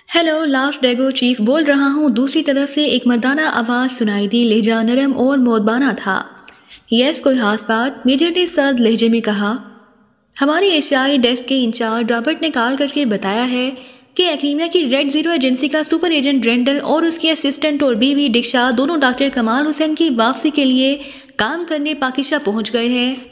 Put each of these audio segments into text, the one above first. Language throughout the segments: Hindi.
हेलो, लाफ डेगो चीफ बोल रहा हूँ। दूसरी तरफ से एक मर्दाना आवाज़ सुनाई दी। लहजा नरम और मोदबाना था। यस, कोई खास बात? मेजर ने सर्द लहजे में कहा। हमारे एशियाई डेस्क के इंचार्ज रॉबर्ट ने कॉल करके बताया है कि एक्रीमिया की रेड जीरो एजेंसी का सुपर एजेंट रेंडल और उसकी असिस्टेंट और बीवी डिक्शा दोनों डॉक्टर कमाल हुसैन की वापसी के लिए काम करने पाकिस्तान पहुंच गए हैं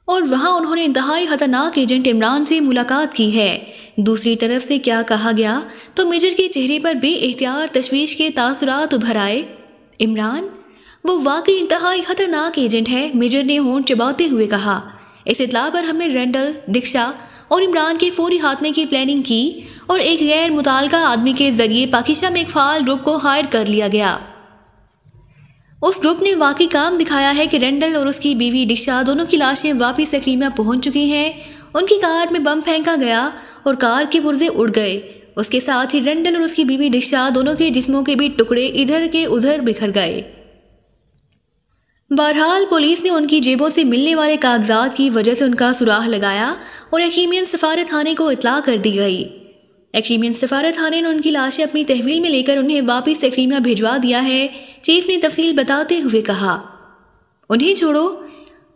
और वहां उन्होंने इंतहाई खतरनाक एजेंट इमरान से मुलाकात की है। दूसरी तरफ से क्या कहा गया तो मेजर के चेहरे पर बेइख्तियार तशवीश के तासुरात उभर आए। इमरान? वो वाकई इंतहाई खतरनाक एजेंट है, मेजर ने होंठ चबाते हुए कहा। इस इत्तला पर हमने रेंडल, डिक्शा और इमरान के फौरी खात्मे की प्लानिंग की और एक गैर मुताल्लिका आदमी के जरिए पाकिस्तान में एक फाल ग्रुप को हायर कर लिया गया। उस ग्रुप ने वाकई काम दिखाया है कि रेंडल और उसकी बीवी डिक्शा दोनों की लाशें वापस एक्रीमिया पहुंच चुकी हैं। उनकी कार में बम फेंका गया और कार के पुर्जे उड़ गए। उसके साथ ही रेंडल और उसकी बीवी डिक्शा दोनों के जिस्मों के भी टुकड़े इधर के उधर बिखर गए। बहरहाल पुलिस ने उनकी जेबों से मिलने वाले कागजात की वजह से उनका सुराग लगाया और एक्रीमियन सफारत खाने को इतला कर दी गई। एक्रीमियन सफारत खाने ने उनकी लाशें अपनी तहवील में लेकर उन्हें वापस एक्रीमिया भिजवा दिया है, चीफ ने तफसील बताते हुए कहा। उन्हें छोड़ो,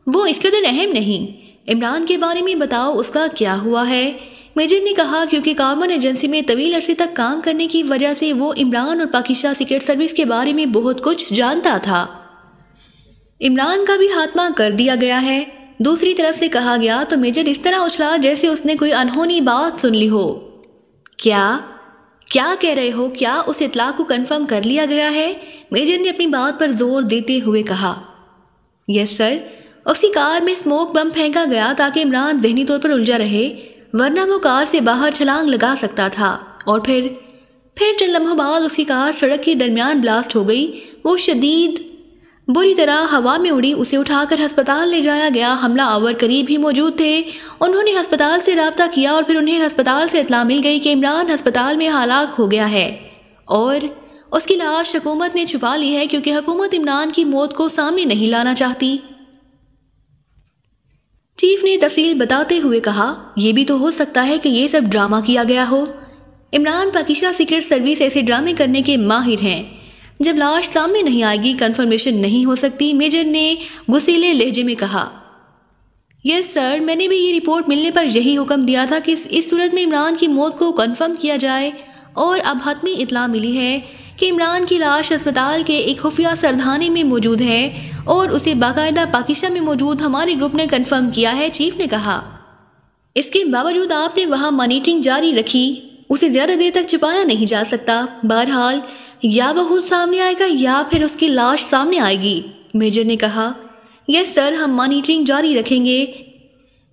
वो इस कदर अहम नहीं। इमरान के बारे में बताओ, उसका क्या हुआ है? मेजर ने कहा, क्योंकि कॉमन एजेंसी में तवील अरसे तक काम करने की वजह से वो इमरान और पाकिस्तान सीक्रेट सर्विस के बारे में बहुत कुछ जानता था। इमरान का भी खात्मा कर दिया गया है, दूसरी तरफ से कहा गया तो मेजर इस तरह उछला जैसे उसने कोई अनहोनी बात सुन ली हो। क्या कह रहे हो? क्या उस इतला को कंफर्म कर लिया गया है? मेजर ने अपनी बात पर जोर देते हुए कहा। यस सर, उसकी कार में स्मोक बम फेंका गया ताकि इमरान ज़हनी तौर पर उलझा रहे, वरना वो कार से बाहर छलांग लगा सकता था। और फिर चंद लम्हों बाद उसकी कार सड़क के दरमियान ब्लास्ट हो गई। वो शदीद बुरी तरह हवा में उड़ी। उसे उठाकर अस्पताल ले जाया गया। हमला आवर करीब ही मौजूद थे। उन्होंने अस्पताल से रब्ता किया और फिर उन्हें अस्पताल से इत्तला मिल गई कि इमरान अस्पताल में हलाक हो गया है और उसकी लाश हुकूमत ने छुपा ली है क्योंकि हुकूमत इमरान की मौत को सामने नहीं लाना चाहती। चीफ ने तफसील बताते हुए कहा, यह भी तो हो सकता है कि ये सब ड्रामा किया गया हो। इमरान पाकिस्तान सीक्रेट सर्विस ऐसे ड्रामे करने के माहिर हैं। जब लाश सामने नहीं आएगी कंफर्मेशन नहीं हो सकती, मेजर ने गुस्सीले लहजे में कहा। यस सर, मैंने भी ये रिपोर्ट मिलने पर यही हुक्म दिया था कि इस सूरत में इमरान की मौत को कंफर्म किया जाए और अब हतमी इतला मिली है कि इमरान की लाश अस्पताल के एक खुफिया सरधाने में मौजूद है और उसे बाकायदा पाकिस्तान में मौजूद हमारे ग्रुप ने कंफर्म किया है, चीफ ने कहा। इसके बावजूद आपने वहाँ मॉनिटरिंग जारी रखी, उसे ज़्यादा देर तक छुपाया नहीं जा सकता। बहरहाल या वह खुद सामने आएगा या फिर उसकी लाश सामने आएगी, मेजर ने कहा। यस सर, हम मॉनिटरिंग जारी रखेंगे।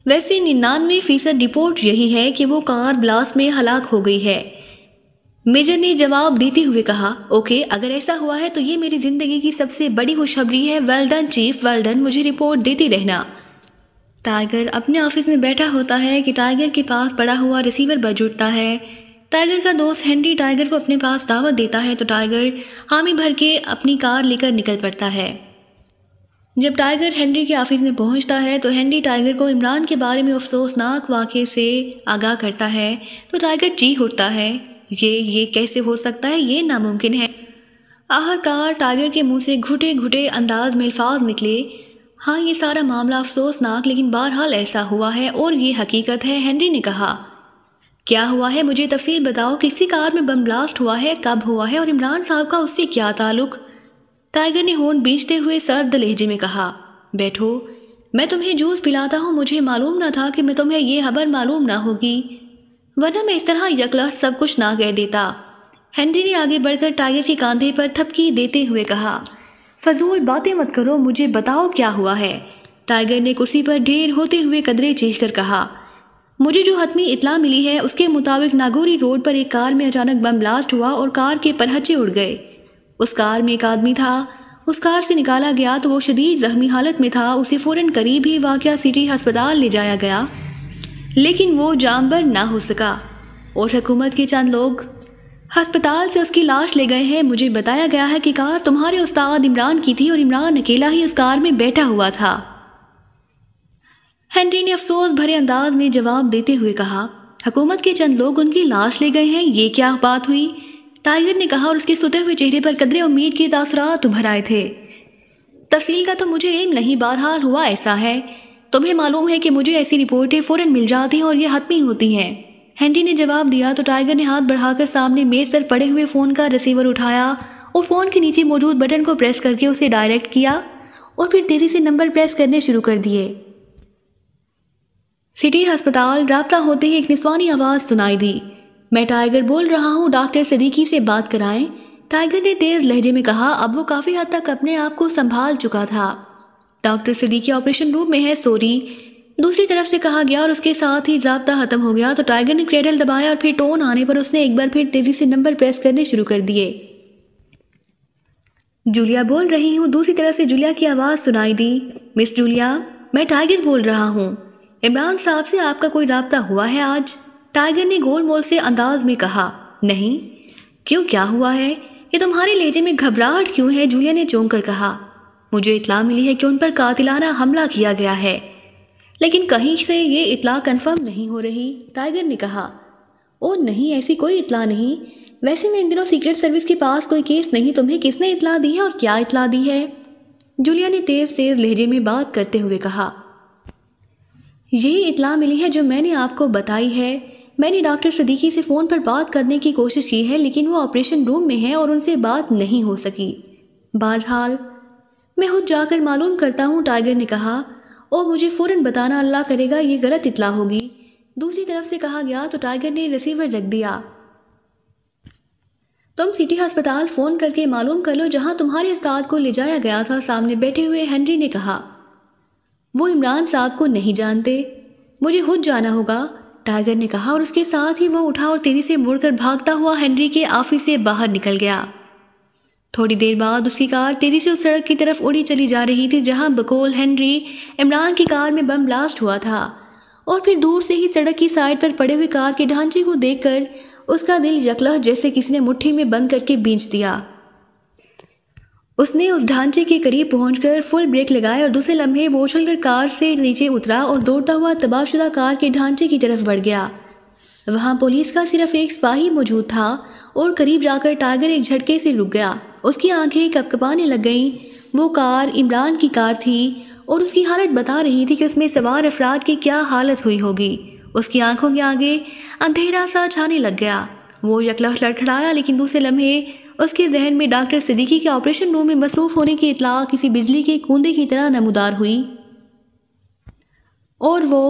वैसे 99% रिपोर्ट यही है कि वो कार ब्लास्ट में हलाक हो गई है, मेजर ने जवाब देते हुए कहा। ओके, अगर ऐसा हुआ है तो ये मेरी ज़िंदगी की सबसे बड़ी खुशखबरी है। Well done chief, well done. मुझे रिपोर्ट देते रहना। टाइगर अपने ऑफिस में बैठा होता है कि टाइगर के पास पड़ा हुआ रिसीवर बज उठता है। टाइगर का दोस्त हेनरी टाइगर को अपने पास दावत देता है तो टाइगर हामी भर के अपनी कार लेकर निकल पड़ता है। जब टाइगर हेनरी के ऑफिस में पहुंचता है तो हेनरी टाइगर को इमरान के बारे में अफसोसनाक वाक़े से आगाह करता है तो टाइगर चीख उठता है। ये कैसे हो सकता है? ये नामुमकिन है। आखिरकार टाइगर के मुंह से घुटे घुटे अंदाज में अल्फाज निकले। हाँ, ये सारा मामला अफसोसनाक लेकिन बहरहाल ऐसा हुआ है और ये हकीकत है, हेनरी ने कहा। क्या हुआ है? मुझे तफसील बताओ। किसी कार में बम ब्लास्ट हुआ है, कब हुआ है और इमरान साहब का उससे क्या ताल्लुक? टाइगर ने होंठ बींचते हुए सर्द लहजे में कहा। बैठो, मैं तुम्हें जूस पिलाता हूँ। मुझे मालूम न था कि मैं तुम्हें ये खबर मालूम ना होगी, वरना मैं इस तरह यकला सब कुछ ना कह देता। हेनरी ने आगे बढ़कर टाइगर के कांधे पर थपकी देते हुए कहा। फजूल बातें मत करो, मुझे बताओ क्या हुआ है। टाइगर ने कुर्सी पर ढेर होते हुए कदरे चीख कर कहा। मुझे जो हतमी इतला मिली है उसके मुताबिक नागौरी रोड पर एक कार में अचानक बम ब्लास्ट हुआ और कार के परहच्चे उड़ गए। उस कार में एक आदमी था। उस कार से निकाला गया तो वो शदीद जख्मी हालत में था। उसे फ़ौरन करीब ही वाक़या सिटी अस्पताल ले जाया गया, लेकिन वो जानबर ना हो सका और हुकूमत के चंद लोग अस्पताल से उसकी लाश ले गए हैं। मुझे बताया गया है कि कार तुम्हारे उस्ताद इमरान की थी और इमरान अकेला ही उस कार में बैठा हुआ था। हेनरी ने अफसोस भरे अंदाज में जवाब देते हुए कहा। हुकूमत के चंद लोग उनकी लाश ले गए हैं, ये क्या बात हुई? टाइगर ने कहा और उसके सोते हुए चेहरे पर कदरे उम्मीद के तासुरात उभर आए थे। तफसील का तो मुझे इल्म नहीं, बहरहाल हुआ ऐसा है। तुम्हें मालूम है कि मुझे ऐसी रिपोर्टें फ़ौरन मिल जाती हैं और ये हतमी होती हैं। हेनरी ने जवाब दिया तो टाइगर ने हाथ बढ़ाकर सामने मेज़ पर पड़े हुए फ़ोन का रिसीवर उठाया और फ़ोन के नीचे मौजूद बटन को प्रेस करके उसे डायरेक्ट किया और फिर तेज़ी से नंबर प्रेस करने शुरू कर दिए। सिटी अस्पताल। राब्ता होते ही एक निस्वानी आवाज़ सुनाई दी। मैं टाइगर बोल रहा हूँ, डॉक्टर सिद्दीकी से बात कराएं। टाइगर ने तेज़ लहजे में कहा। अब वो काफ़ी हद तक अपने आप को संभाल चुका था। डॉक्टर सिद्दीकी ऑपरेशन रूम में है, सॉरी, दूसरी तरफ से कहा गया और उसके साथ ही राब्ता ख़त्म हो गया। तो टाइगर ने क्रेडल दबाया और फिर टोन आने पर उसने एक बार फिर तेज़ी से नंबर प्रेस करने शुरू कर दिए। जूलिया बोल रही हूँ, दूसरी तरफ से जूलिया की आवाज़ सुनाई दी। मिस जूलिया, मैं टाइगर बोल रहा हूँ। इमरान साहब से आपका कोई राब्ता हुआ है आज? टाइगर ने गोल मोल से अंदाज में कहा। नहीं। क्यों, क्या हुआ है? ये तुम्हारे लहजे में घबराहट क्यों है? जूलिया ने चौंक कर कहा। मुझे इत्ला मिली है कि उन पर कातिलाना हमला किया गया है, लेकिन कहीं से ये इत्ला कंफर्म नहीं हो रही। टाइगर ने कहा। ओ नहीं, ऐसी कोई इत्ला नहीं। वैसे मैं इन दिनों सीक्रेट सर्विस के पास कोई केस नहीं। तुम्हें किसने इत्ला दी है और क्या इत्ला दी है? जूलिया ने तेज तेज लहजे में बात करते हुए कहा। यही इत्ला मिली है जो मैंने आपको बताई है। मैंने डॉक्टर सिद्दीकी से फ़ोन पर बात करने की कोशिश की है, लेकिन वो ऑपरेशन रूम में है और उनसे बात नहीं हो सकी। बहरहाल मैं खुद जाकर मालूम करता हूँ, टाइगर ने कहा। और मुझे फ़ौरन बताना, अल्लाह करेगा ये गलत इत्ला होगी। दूसरी तरफ से कहा गया तो टाइगर ने रिसीवर रख दिया। तुम सिटी अस्पताल फ़ोन करके मालूम कर लो जहाँ तुम्हारे उस्ताद को ले जाया गया था, सामने बैठे हुए हेनरी ने कहा। वो इमरान साहब को नहीं जानते, मुझे खुद जाना होगा, टाइगर ने कहा और उसके साथ ही वो उठा और तेज़ी से मुड़कर भागता हुआ हेनरी के ऑफिस से बाहर निकल गया। थोड़ी देर बाद उसकी कार तेज़ी से उस सड़क की तरफ उड़ी चली जा रही थी जहां बकौल हेनरी इमरान की कार में बम ब्लास्ट हुआ था। और फिर दूर से ही सड़क की साइड पर पड़े हुए कार के ढांचे को देखकर उसका दिल यकलह जैसे किसी ने मुट्ठी में बंद करके बींच दिया। उसने उस ढांचे के करीब पहुंचकर फुल ब्रेक लगाए और दूसरे लम्हे वो उछलकर कार से नीचे उतरा और दौड़ता हुआ तबाहशुदा कार के ढांचे की तरफ बढ़ गया। वहां पुलिस का सिर्फ एक सिपाही मौजूद था और करीब जाकर टाइगर एक झटके से रुक गया। उसकी आंखें कपकपाने लग गईं। वो कार इमरान की कार थी और उसकी हालत बता रही थी कि उसमें सवार अफराद की क्या हालत हुई होगी। उसकी आंखों के आगे अंधेरा सा छाने लग गया। वो यकलख लड़खड़ाया, लेकिन दूसरे लम्हे उसके जहन में डॉक्टर सिद्दीकी के ऑपरेशन रूम में मसरूफ़ होने की इत्तला किसी बिजली के कूंदे की तरह नमूदार हुई और वो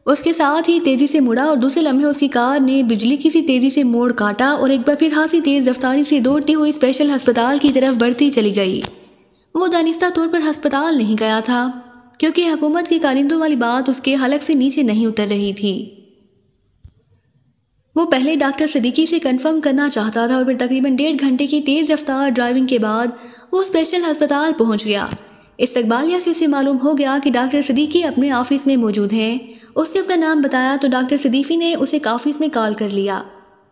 उसके साथ ही तेज़ी से मुड़ा और दूसरे लम्हे उसकी कार ने बिजली की सी तेज़ी से मोड़ काटा और एक बार फिर खासी तेज़ रफ्तारी से दौड़ती हुई स्पेशल अस्पताल की तरफ बढ़ती चली गई। वो दानिस्ता तौर पर अस्पताल नहीं गया था क्योंकि हुकूमत की कारिंदों वाली बात उसके हलक से नीचे नहीं उतर रही थी। वो पहले डॉक्टर सिद्दीकी से कंफर्म करना चाहता था और फिर तकरीबन 1.5 घंटे की तेज़ रफ्तार ड्राइविंग के बाद वो स्पेशल अस्पताल पहुंच गया। इस्तकबालिया से उसे मालूम हो गया कि डॉक्टर सिद्दीकी अपने ऑफिस में मौजूद हैं। उसने अपना नाम बताया तो डॉक्टर सिद्दीकी ने उसे ऑफिस में कॉल कर लिया।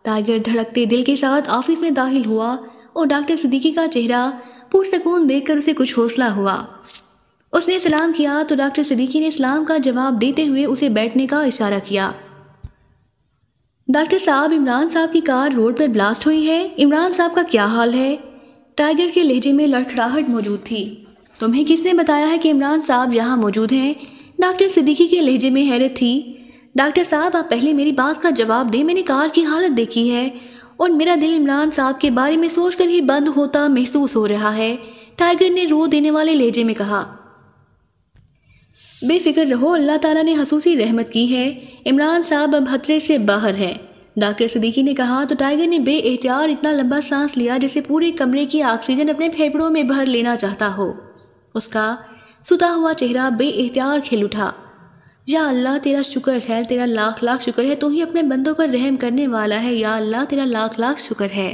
टाइगर धड़कते दिल के साथ ऑफिस में दाखिल हुआ और डॉक्टर सिद्दीकी का चेहरा पुरसकून देखकर उसे कुछ हौसला हुआ। उसने सलाम किया तो डॉक्टर सिद्दीकी ने सलाम का जवाब देते हुए उसे बैठने का इशारा किया। डॉक्टर साहब, इमरान साहब की कार रोड पर ब्लास्ट हुई है। इमरान साहब का क्या हाल है? टाइगर के लहजे में लड़खड़ाहट मौजूद थी। तुम्हें किसने बताया है कि इमरान साहब यहाँ मौजूद हैं? डॉक्टर सिद्दीकी के लहजे में हैरत थी। डॉक्टर साहब, आप पहले मेरी बात का जवाब दें। मैंने कार की हालत देखी है और मेरा दिल इमरान साहब के बारे में सोचकर ही बंद होता महसूस हो रहा है, टाइगर ने रो देने वाले लहजे में कहा। बेफिक्र रहो, अल्लाह ताला ने खसूसी रहमत की है। इमरान साहब अब खतरे से बाहर है, डॉक्टर सिद्दीकी ने कहा तो टाइगर ने बेएहतियात इतना लंबा सांस लिया जैसे पूरे कमरे की ऑक्सीजन अपने फेफड़ों में भर लेना चाहता हो। उसका सुता हुआ चेहरा बेएहतियात खिल उठा। या अल्लाह, तेरा शुक्र है, तेरा लाख लाख शुक्र है, तू ही अपने बंदों पर रहम करने वाला है। या अल्लाह, तेरा लाख लाख शुक्र है,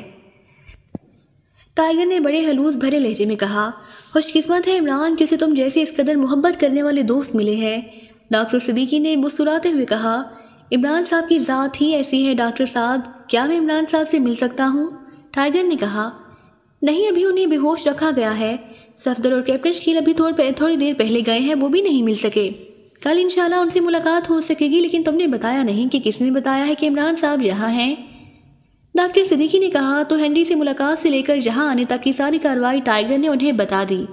टाइगर ने बड़े हलूस भरे लहजे में कहा। खुशकिस्मत है इमरान कि उसे तुम जैसे इस कदर मोहब्बत करने वाले दोस्त मिले हैं, डॉक्टर सिद्दीकी ने मुस्कुराते हुए कहा। इमरान साहब की ज़ात ही ऐसी है डॉक्टर साहब, क्या मैं इमरान साहब से मिल सकता हूँ? टाइगर ने कहा। नहीं, अभी उन्हें बेहोश रखा गया है। सफदर और कैप्टन शकील अभी थोड़ी देर पहले गए हैं, वो भी नहीं मिल सके। कल इंशाल्लाह उनसे मुलाकात हो सकेगी, लेकिन तुमने बताया नहीं कि किसने बताया है कि इमरान साहब यहाँ हैं। डॉक्टर सिद्दीकी ने कहा। तो हेनरी से मुलाकात से लेकर यहाँ आने तक की सारी कार्रवाई टाइगर ने उन्हें बता दी।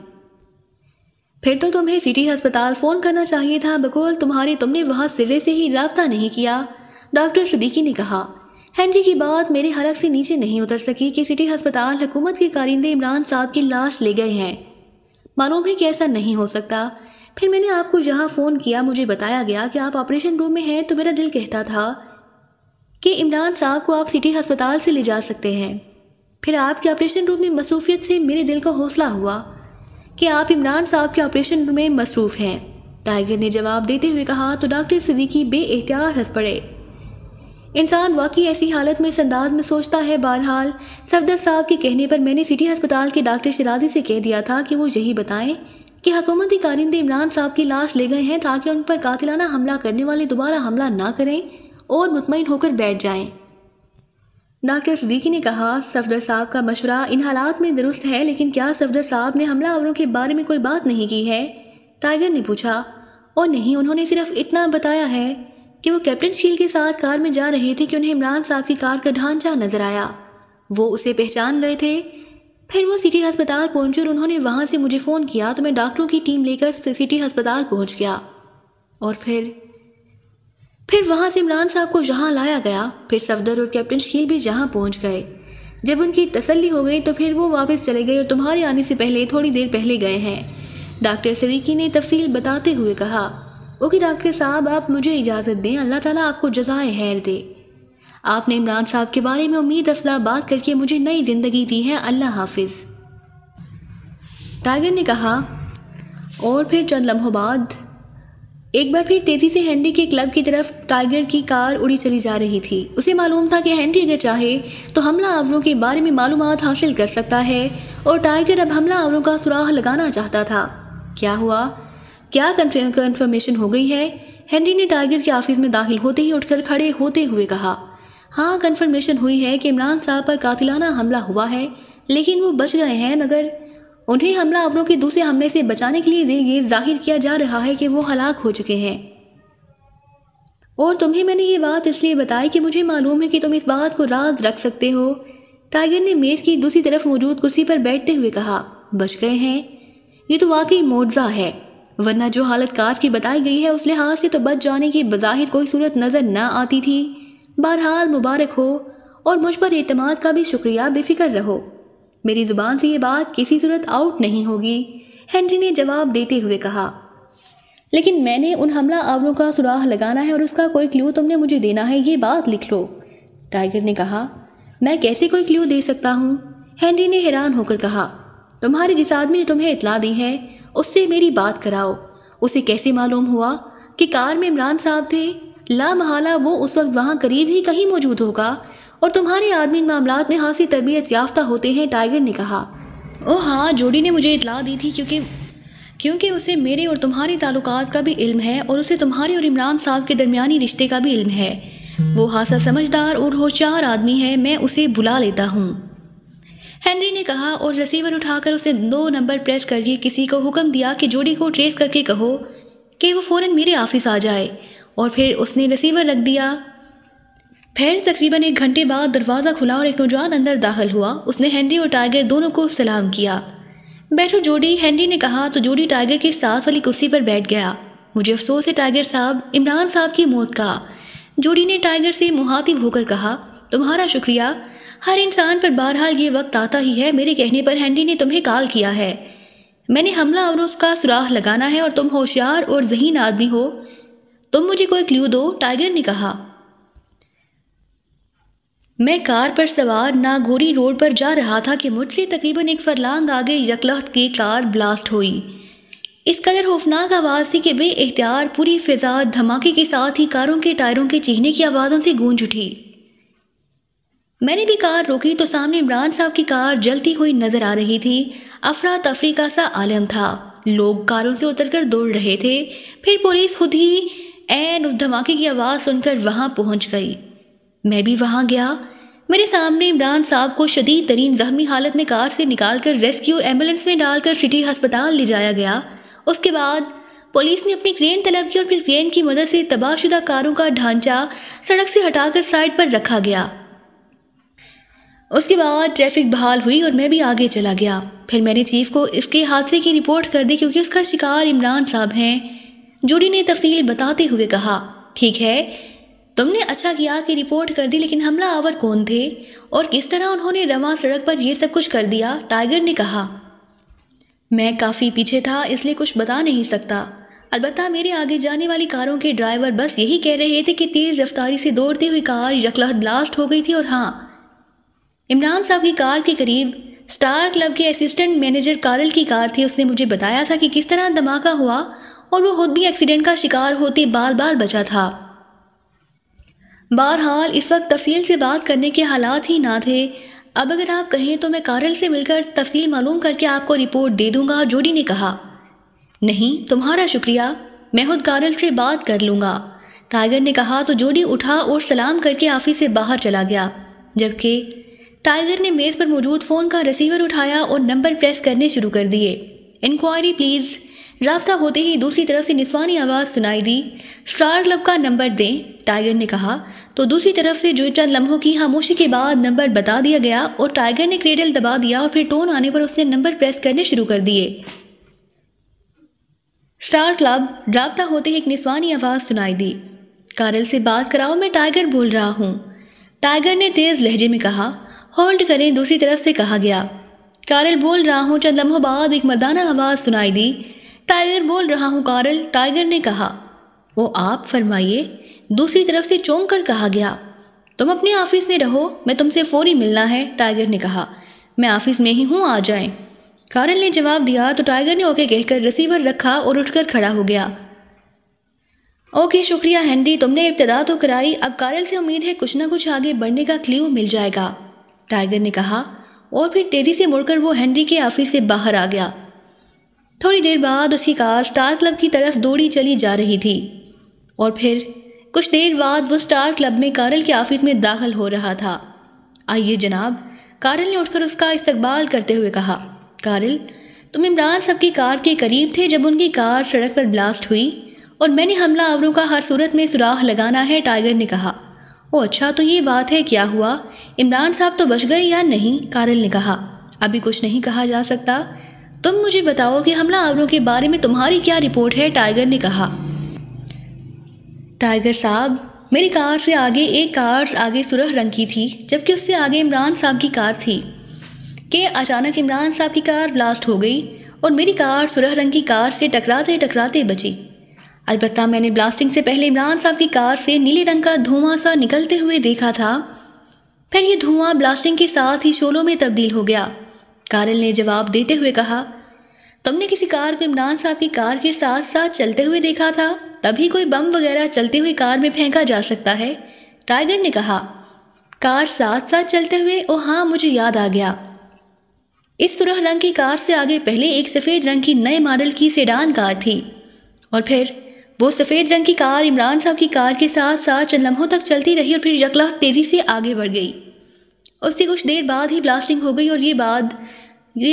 फिर तो तुम्हें सिटी अस्पताल फ़ोन करना चाहिए था बकौल तुम्हारे, तुमने वहाँ सिरे से ही राब्ता नहीं किया, डॉक्टर सिद्दीकी ने कहा। हेनरी की बात मेरे हलक से नीचे नहीं उतर सकी कि सिटी अस्पताल हुकूमत के कारिंदे इमरान साहब की लाश ले गए हैं। मालूम है कि ऐसा नहीं हो सकता। फिर मैंने आपको जहाँ फ़ोन किया मुझे बताया गया कि आप ऑपरेशन रूम में हैं, तो मेरा दिल कहता था कि इमरान साहब को आप सिटी अस्पताल से ले जा सकते हैं। फिर आपके ऑपरेशन रूम में मसरूफियत से मेरे दिल को हौसला हुआ कि आप इमरान साहब के ऑपरेशन रूम में मसरूफ़ हैं, टाइगर ने जवाब देते हुए कहा। तो डॉक्टर सिद्दीकी बेएहतियात हंस पड़े। इंसान वाकई ऐसी हालत में इस अंदाज में सोचता है। बहरहाल सफदर साहब के कहने पर मैंने सिटी अस्पताल के डॉक्टर शिराजी से कह दिया था कि वो यही बताएं कि हुकूमती कारिंदे इमरान साहब की लाश ले गए हैं, ताकि उन पर कातिलाना हमला करने वाले दोबारा हमला ना करें और मुतमईन होकर बैठ जाएं। डॉक्टर सिद्दीकी ने कहा। सफदर साहब का मशवरा इन हालात में दुरुस्त है, लेकिन क्या सफदर साहब ने हमलावरों के बारे में कोई बात नहीं की है, टाइगर ने पूछा। और नहीं, उन्होंने सिर्फ इतना बताया है कि वो कैप्टन शील के साथ कार में जा रहे थे कि उन्हें इमरान साहब की कार का ढांचा नजर आया। वो उसे पहचान गए थे। फिर वो सिटी अस्पताल पहुंचे और उन्होंने वहां से मुझे फ़ोन किया, तो मैं डॉक्टरों की टीम लेकर सिटी अस्पताल पहुंच गया और फिर वहां से इमरान साहब को जहां लाया गया। फिर सफदर और कैप्टन शील भी जहां पहुंच गए। जब उनकी तसल्ली हो गई तो फिर वो वापस चले गए और तुम्हारे आने से पहले थोड़ी देर पहले गए हैं, डॉक्टर सिद्दीकी ने तफसील बताते हुए कहा। ओके डॉक्टर साहब, आप मुझे इजाज़त दें, अल्लाह ताला आपको जज़ाए खैर दे। आपने इमरान साहब के बारे में उम्मीद अफजा बात करके मुझे नई ज़िंदगी दी है, अल्लाह हाफिज़, टाइगर ने कहा। और फिर चंद लम्हों बाद एक बार फिर तेज़ी से हेनरी के क्लब की तरफ टाइगर की कार उड़ी चली जा रही थी। उसे मालूम था कि हेनरी अगर चाहे तो हमला आवरों के बारे में मालूमात हासिल कर सकता है, और टाइगर अब हमला आवरों का सुराग लगाना चाहता था। क्या हुआ? क्या कन्फर्मेशन हो गई है? हेनरी ने टाइगर के ऑफिस में दाखिल होते ही उठकर खड़े होते हुए कहा। हाँ, कन्फर्मेशन हुई है कि इमरान साहब पर कातिलाना हमला हुआ है, लेकिन वो बच गए हैं, मगर उन्हें हमलावरों के दूसरे हमले से बचाने के लिए ये जाहिर किया जा रहा है कि वो हलाक हो चुके हैं। और तुम्हें मैंने ये बात इसलिए बताई कि मुझे मालूम है कि तुम इस बात को राज रख सकते हो, टाइगर ने मेज़ की दूसरी तरफ मौजूद कुर्सी पर बैठते हुए कहा। बच गए हैं? ये तो वाकई मोज़ा है, वरना जो हालत कार की बताई गई है उस लिहाज से तो बच जाने की बज़ाहिर कोई सूरत नज़र न आती थी। बहरहाल मुबारक हो, और मुझ पर एतमाद का भी शुक्रिया, बेफिक्र रहो, मेरी ज़ुबान से ये बात किसी सूरत आउट नहीं होगी, हेनरी ने जवाब देते हुए कहा। लेकिन मैंने उन हमला आवरों का सुराग लगाना है और उसका कोई क्लू तुमने मुझे देना है, ये बात लिख लो, टाइगर ने कहा। मैं कैसे कोई क्लू दे सकता हूँ? हेनरी ने हैरान होकर कहा। तुम्हारे जिस आदमी ने तुम्हें इतला दी है उससे मेरी बात कराओ। उसे कैसे मालूम हुआ कि कार में इमरान साहब थे? ला महाला वो उस वक्त वहाँ करीब ही कहीं मौजूद होगा, और तुम्हारे आदमी इन मामलात में खासी तरबियत याफ्ता होते हैं, टाइगर ने कहा। ओह हाँ, जोड़ी ने मुझे इतला दी थी क्योंकि उसे मेरे और तुम्हारे ताल्लुकात का भी इल्म है, और उसे तुम्हारे और इमरान साहब के दरमियानी रिश्ते का भी इल्म है। वो खासा समझदार और होशियार आदमी है, मैं उसे बुला लेता हूँ, हेनरी ने कहा, और रिसीवर उठाकर उसने 2 नंबर प्रेस करके किसी को हुक्म दिया कि जोड़ी को ट्रेस करके कहो कि वो फ़ौरन मेरे ऑफिस आ जाए, और फिर उसने रिसीवर रख दिया। फिर तकरीबन 1 घंटे बाद दरवाज़ा खुला और एक नौजवान अंदर दाखिल हुआ। उसने हेनरी और टाइगर दोनों को सलाम किया। बैठो जोड़ी, हेनरी ने कहा, तो जोड़ी टाइगर के साथ वाली कुर्सी पर बैठ गया। मुझे अफसोस है टाइगर साहब, इमरान साहब की मौत का, जोड़ी ने टाइगर से मुहातिब होकर कहा। तुम्हारा शुक्रिया, हर इंसान पर बहरहाल ये वक्त आता ही है। मेरे कहने पर हेनरी ने तुम्हें कॉल किया है। मैंने हमला और उसका सुराग लगाना है, और तुम होशियार और ज़हीन आदमी हो, तुम मुझे कोई क्लू दो, टाइगर ने कहा। मैं कार पर सवार नागौरी रोड पर जा रहा था कि मुझसे तकरीबन 1 फरलांग आगे यकलख्त की कार ब्लास्ट हुई। इस कदर खौफनाक आवाज़ थी कि बेइख्तियार पूरी फिजा धमाके के साथ ही कारों के टायरों के चीखने की आवाज़ों से गूंज उठी। मैंने भी कार रोकी तो सामने इमरान साहब की कार जलती हुई नजर आ रही थी। अफरा तफरी का सा आलम था, लोग कारों से उतरकर दौड़ रहे थे। फिर पुलिस खुद ही ऐन उस धमाके की आवाज़ सुनकर वहाँ पहुँच गई। मैं भी वहाँ गया। मेरे सामने इमरान साहब को शदीद तरीन जख्मी हालत में कार से निकालकर रेस्क्यू एम्बुलेंस में डालकर सिटी अस्पताल ले जाया गया। उसके बाद पुलिस ने अपनी क्रेन तलब की और फिर क्रेन की मदद से तबाहशुदा कारों का ढांचा सड़क से हटाकर साइड पर रखा गया। उसके बाद ट्रैफिक बहाल हुई और मैं भी आगे चला गया। फिर मैंने चीफ को इसके हादसे की रिपोर्ट कर दी क्योंकि उसका शिकार इमरान साहब हैं। जूडी ने तफसील बताते हुए कहा, ठीक है, तुमने अच्छा किया कि रिपोर्ट कर दी, लेकिन हमलावर कौन थे और किस तरह उन्होंने रवां सड़क पर यह सब कुछ कर दिया? टाइगर ने कहा। मैं काफ़ी पीछे था इसलिए कुछ बता नहीं सकता। अलबत्ता मेरे आगे जाने वाली कारों के ड्राइवर बस यही कह रहे थे कि तेज़ रफ्तारी से दौड़ती हुई कार यकलहत ब्लास्ट हो गई थी। और हाँ, इमरान साहब की कार के करीब स्टार क्लब के असिस्टेंट मैनेजर कारल की कार थी। उसने मुझे बताया था कि किस तरह धमाका हुआ और वो खुद भी एक्सीडेंट का शिकार होते बाल बाल बचा था। बहरहाल इस वक्त तफसील से बात करने के हालात ही ना थे। अब अगर आप कहें तो मैं कारल से मिलकर तफसील मालूम करके आपको रिपोर्ट दे दूंगा, जोडी ने कहा। नहीं, तुम्हारा शुक्रिया, मैं खुद कारल से बात कर लूँगा, टाइगर ने कहा। तो जोडी उठा और सलाम करके ऑफिस से बाहर चला गया, जबकि टाइगर ने मेज़ पर मौजूद फ़ोन का रिसीवर उठाया और नंबर प्रेस करने शुरू कर दिए। Inquiry please. राब्ता होते ही दूसरी तरफ से निस्वानी आवाज़ सुनाई दी। स्टार क्लब का नंबर दें, टाइगर ने कहा। तो दूसरी तरफ से जो चंद लम्हों की खामोशी के बाद नंबर बता दिया गया और टाइगर ने क्रेडल दबा दिया और फिर टोन आने पर उसने नंबर प्रेस करने शुरू कर दिए। Star club. राब्ता होते ही एक निस्वानी आवाज़ सुनाई दी। कारल से बात कराओ, मैं टाइगर बोल रहा हूँ, टाइगर ने तेज़ लहजे में कहा। होल्ड करें, दूसरी तरफ से कहा गया। कारल बोल रहा हूँ। चंद लम्हों बाद एक मर्दाना आवाज़ सुनाई दी। टाइगर बोल रहा हूँ कारल, टाइगर ने कहा। वो आप फरमाइए, दूसरी तरफ से चौंक कर कहा गया। तुम अपने ऑफिस में रहो, मैं तुमसे फौरी मिलना है, टाइगर ने कहा। मैं ऑफिस में ही हूँ, आ जाएं, कारल ने जवाब दिया। तो टाइगर ने ओके कहकर रिसीवर रखा और उठकर खड़ा हो गया। ओके, शुक्रिया हेनरी, तुमने इब्तिदा तो कराई। अब कारल से उम्मीद है कुछ ना कुछ आगे बढ़ने का क्ल्यू मिल जाएगा, टाइगर ने कहा। और फिर तेज़ी से मुड़कर वो हेनरी के ऑफिस से बाहर आ गया। थोड़ी देर बाद उसकी कार स्टार क्लब की तरफ दौड़ी चली जा रही थी और फिर कुछ देर बाद वो स्टार क्लब में कारल के ऑफिस में दाखिल हो रहा था। आइए जनाब, कारल ने उठकर उसका इस्तकबाल करते हुए कहा। कारल, तुम इमरान साहब की कार के करीब थे जब उनकी कार सड़क पर ब्लास्ट हुई और मैंने हमलावरों का हर सूरत में सुराख लगाना है, टाइगर ने कहा। ओ अच्छा, तो ये बात है, क्या हुआ? इमरान साहब तो बच गए या नहीं? कारल ने कहा। अभी कुछ नहीं कहा जा सकता। तुम मुझे बताओ कि हमलावरों के बारे में तुम्हारी क्या रिपोर्ट है, टाइगर ने कहा। टाइगर साहब, मेरी कार से आगे एक कार आगे सुरख रंग की थी जबकि उससे आगे इमरान साहब की कार थी कि अचानक इमरान साहब की कार ब्लास्ट हो गई और मेरी कार सुरख रंग की कार से टकराते टकराते बची। अलबत्ता मैंने ब्लास्टिंग से पहले इमरान साहब की कार से नीले रंग का धुआं सा निकलते हुए देखा था। फिर ये धुआं ब्लास्टिंग के साथ ही शोलों में तब्दील हो गया, कारल ने जवाब देते हुए कहा। तुमने किसी कार को इमरान साहब की कार के साथ साथ चलते हुए देखा था? तभी कोई बम वगैरह चलते हुए कार में फेंका जा सकता है, टाइगर ने कहा। कार साथ साथ चलते हुए? ओ हाँ, मुझे याद आ गया। इस सुरख रंग की कार से आगे पहले एक सफ़ेद रंग की नए मॉडल की सेडान कार थी और फिर वो सफ़ेद रंग की कार इमरान साहब की कार के साथ साथ चंद लम्हों तक चलती रही और फिर यकलहत तेज़ी से आगे बढ़ गई। उससे कुछ देर बाद ही ब्लास्टिंग हो गई और ये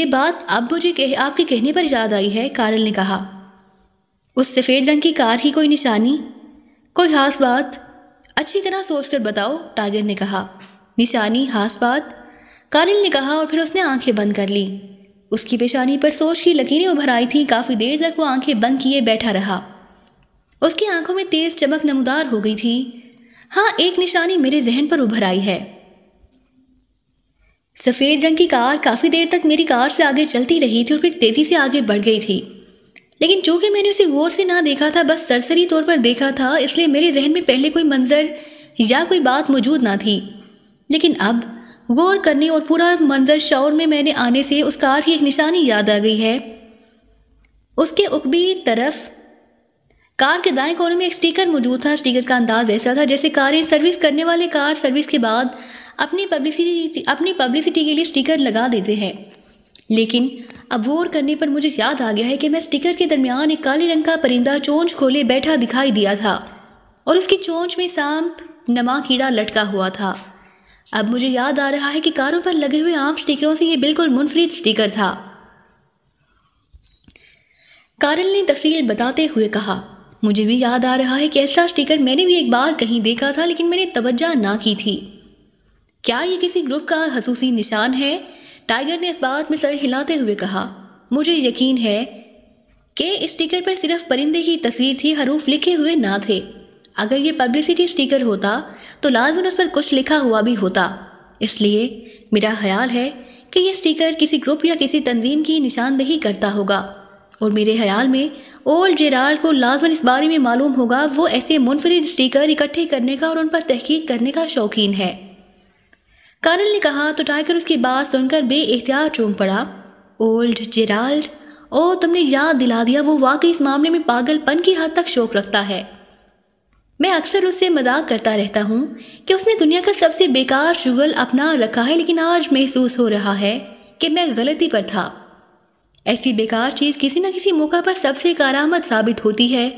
बात अब मुझे आपके कहने पर याद आई है, कारल ने कहा। उस सफ़ेद रंग की कार की कोई निशानी, कोई खास बात? अच्छी तरह सोचकर बताओ, टाइगर ने कहा। निशानी, खास बात, कारल ने कहा और फिर उसने आंखें बंद कर ली। उसकी पेशानी पर सोच की लकीरें उभर आई थीं। काफ़ी देर तक वो आंखें बंद किए बैठा रहा। उसकी आंखों में तेज़ चमक नमूदार हो गई थी। हाँ, एक निशानी मेरे जहन पर उभर आई है। सफ़ेद रंग की कार काफ़ी देर तक मेरी कार से आगे चलती रही थी और फिर तेज़ी से आगे बढ़ गई थी, लेकिन चूंकि मैंने उसे गौर से ना देखा था, बस सरसरी तौर पर देखा था, इसलिए मेरे जहन में पहले कोई मंजर या कोई बात मौजूद ना थी। लेकिन अब गौर करने और पूरा मंजर शौर में मैंने आने से उस कार की एक निशानी याद आ गई है। उसके उकबी तरफ कार के दाएं कोने में एक स्टिकर मौजूद था। स्टिकर का अंदाज ऐसा था जैसे कारें सर्विस करने वाले कार सर्विस के बाद अपनी पब्लिसिटी के लिए स्टिकर लगा देते हैं। लेकिन अब गौर करने पर मुझे याद आ गया है कि मैं स्टिकर के दरमियान एक काले रंग का परिंदा चोंच खोले बैठा दिखाई दिया था और उसकी चोंच में सांप नमा कीड़ा लटका हुआ था। अब मुझे याद आ रहा है कि कारों पर लगे हुए आम स्टिकरों से ये बिल्कुल मुनफरिद स्टिकर था। कार्ल ने तफसील बताते हुए कहा, मुझे भी याद आ रहा है कि ऐसा स्टिकर मैंने भी एक बार कहीं देखा था, लेकिन मैंने तवज्जो ना की थी। क्या ये किसी ग्रुप का खसूसी निशान है? टाइगर ने इस बात में सर हिलाते हुए कहा, मुझे यकीन है कि इस स्टिकर पर सिर्फ परिंदे की तस्वीर थी, हरूफ लिखे हुए ना थे। अगर ये पब्लिसिटी स्टिकर होता तो लाज़िमन उस पर कुछ लिखा हुआ भी होता। इसलिए मेरा ख्याल है कि ये स्टिकर किसी ग्रुप या किसी तंजीम की निशानदेही करता होगा, और मेरे ख्याल में ओल्ड जेराल्ड को लाज़िमन इस बारे में मालूम होगा। वो ऐसे मुनफरिद स्टिकर इकट्ठे करने का और उन पर तहकीक करने का शौकीन है। कार्ल ने कहा तो टाइगर उसकी बात सुनकर बेइख्तियार चौंक पड़ा। ओल्ड जेराल्ड, ओ तुमने याद दिला दिया, वो वाकई इस मामले में पागलपन की हद तक शौक रखता है। मैं अक्सर उससे मजाक करता रहता हूँ कि उसने दुनिया का सबसे बेकार शुगल अपना रखा है, लेकिन आज महसूस हो रहा है कि मैं गलती पर था। ऐसी बेकार चीज़ किसी न किसी मौका पर सबसे कारामद साबित होती है,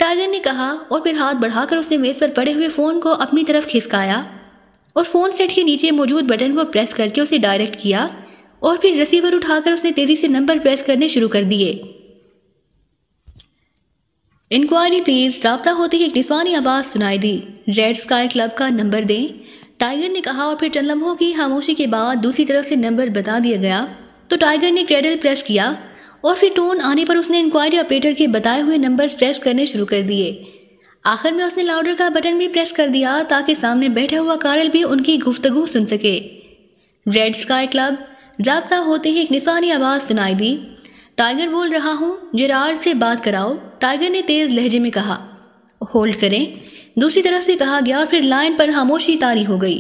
टाइगर ने कहा, और फिर हाथ बढ़ाकर उसने मेज़ पर पड़े हुए फ़ोन को अपनी तरफ खिसकाया और फ़ोन सेट के नीचे मौजूद बटन को प्रेस करके उसे डायरेक्ट किया, और फिर रिसीवर उठाकर उसने तेज़ी से नंबर प्रेस करने शुरू कर दिए। इंक्वायरी प्लीज, राब्ता होते ही एक निस्वानी आवाज़ सुनाई दी। रेड स्काई क्लब का नंबर दें, टाइगर ने कहा, और फिर चंद लम्हों की खामोशी के बाद दूसरी तरफ से नंबर बता दिया गया। तो टाइगर ने क्रेडल प्रेस किया और फिर टोन आने पर उसने इंक्वायरी ऑपरेटर के बताए हुए नंबर प्रेस करने शुरू कर दिए। आखिर में उसने लाउडर का बटन भी प्रेस कर दिया ताकि सामने बैठा हुआ कार्ल भी उनकी गुफ्तगू सुन सके। रेड स्काई क्लब, राब्ता होते ही एक निशानी आवाज़ सुनाई दी। टाइगर बोल रहा हूँ, जेराल्ड से बात कराओ, टाइगर ने तेज़ लहजे में कहा। होल्ड करें, दूसरी तरफ से कहा गया, और फिर लाइन पर खामोशी तारी हो गई।